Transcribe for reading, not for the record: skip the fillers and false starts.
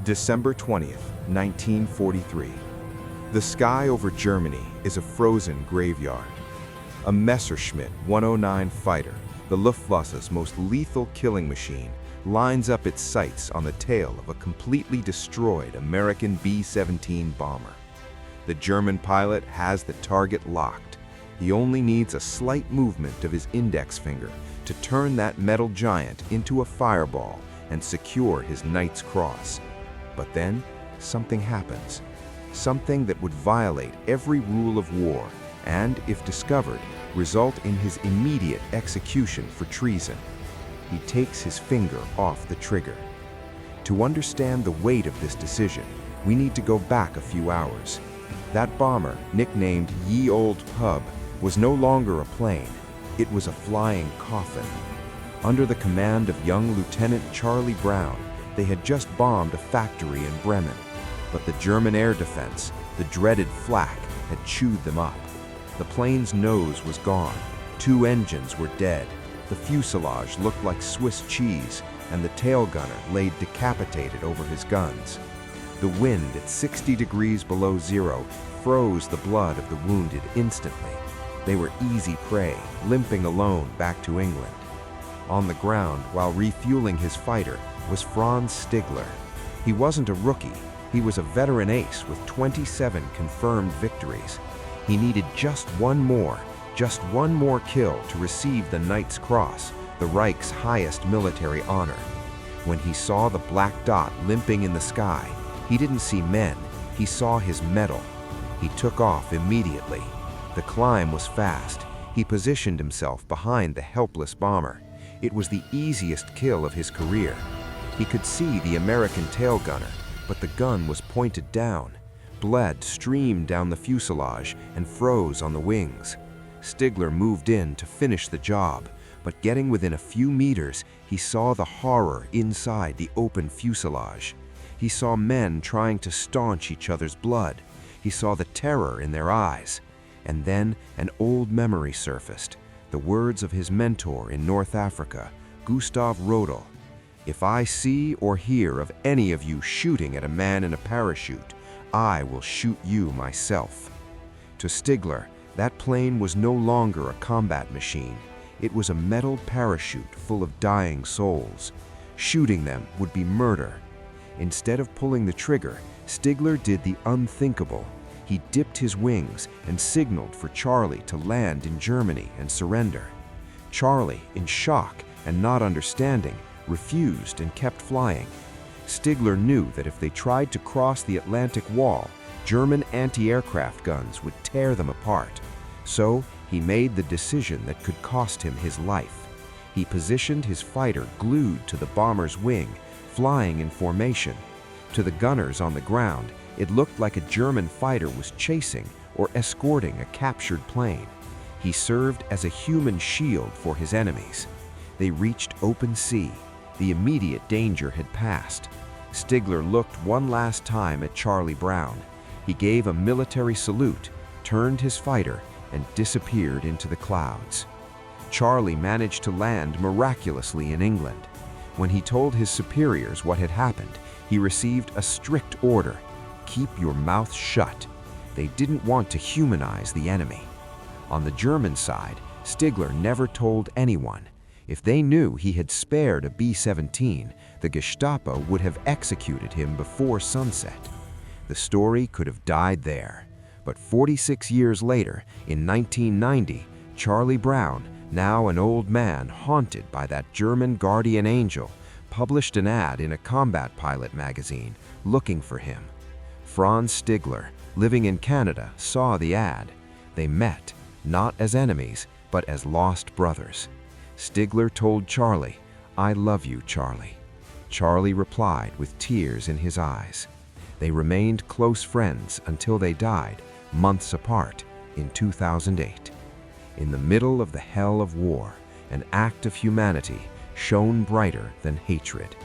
December 20th, 1943. The sky over Germany is a frozen graveyard. A Messerschmitt 109 fighter, the Luftwaffe's most lethal killing machine, lines up its sights on the tail of a completely destroyed American B-17 bomber. The German pilot has the target locked. He only needs a slight movement of his index finger to turn that metal giant into a fireball and secure his Knight's Cross. But then, something happens. Something that would violate every rule of war and, if discovered, result in his immediate execution for treason. He takes his finger off the trigger. To understand the weight of this decision, we need to go back a few hours. That bomber, nicknamed Ye Old Pub, was no longer a plane. It was a flying coffin. Under the command of young Lieutenant Charlie Brown, they had just bombed a factory in Bremen. But the German air defense, the dreaded flak, had chewed them up. The plane's nose was gone. 2 engines were dead. The fuselage looked like Swiss cheese, and the tail gunner laid decapitated over his guns. The wind at 60 degrees below zero froze the blood of the wounded instantly. They were easy prey, limping alone back to England. On the ground, while refueling his fighter, was Franz Stigler. He wasn't a rookie. He was a veteran ace with 27 confirmed victories. He needed just one more kill to receive the Knight's Cross, the Reich's highest military honor. When he saw the black dot limping in the sky, he didn't see men, he saw his medal. He took off immediately. The climb was fast. He positioned himself behind the helpless bomber. It was the easiest kill of his career. He could see the American tail gunner, but the gun was pointed down. Blood streamed down the fuselage and froze on the wings. Stigler moved in to finish the job, but getting within a few meters, he saw the horror inside the open fuselage. He saw men trying to staunch each other's blood. He saw the terror in their eyes. And then an old memory surfaced, the words of his mentor in North Africa, Gustav Rodel. "If I see or hear of any of you shooting at a man in a parachute, I will shoot you myself." To Stigler, that plane was no longer a combat machine. It was a metal parachute full of dying souls. Shooting them would be murder. Instead of pulling the trigger, Stigler did the unthinkable. He dipped his wings and signaled for Charlie to land in Germany and surrender. Charlie, in shock and not understanding, refused and kept flying. Stigler knew that if they tried to cross the Atlantic Wall, German anti-aircraft guns would tear them apart. So he made the decision that could cost him his life. He positioned his fighter glued to the bomber's wing, flying in formation. To the gunners on the ground, it looked like a German fighter was chasing or escorting a captured plane. He served as a human shield for his enemies. They reached open sea. The immediate danger had passed. Stigler looked one last time at Charlie Brown. He gave a military salute, turned his fighter, and disappeared into the clouds. Charlie managed to land miraculously in England. When he told his superiors what had happened, he received a strict order: keep your mouth shut. They didn't want to humanize the enemy. On the German side, Stigler never told anyone. If they knew he had spared a B-17, the Gestapo would have executed him before sunset. The story could have died there. But 46 years later, in 1990, Charlie Brown, now an old man haunted by that German guardian angel, published an ad in a combat pilot magazine looking for him. Franz Stigler, living in Canada, saw the ad. They met, not as enemies, but as lost brothers. Stigler told Charlie, "I love you, Charlie." Charlie replied with tears in his eyes. They remained close friends until they died, months apart, in 2008. In the middle of the hell of war, an act of humanity shone brighter than hatred.